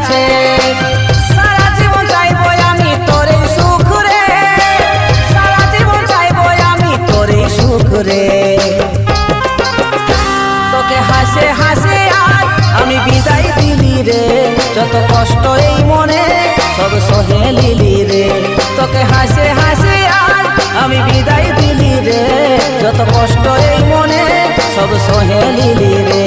আছে। সারা জীবন চাইবো আমি তোর এই সুখ রে, সারা জীবন চাইবো আমি তোর এই সুখ রে। তোকে হাসে হাসে আজ আমি বিদায় দিলি রে, যত কষ্ট এই মনে সব সহে লিলি রে। তোকে হাসে হাসে আজ আমি বিদায় দিলি রে, যত কষ্ট এই মনে সব সহে লিলি রে।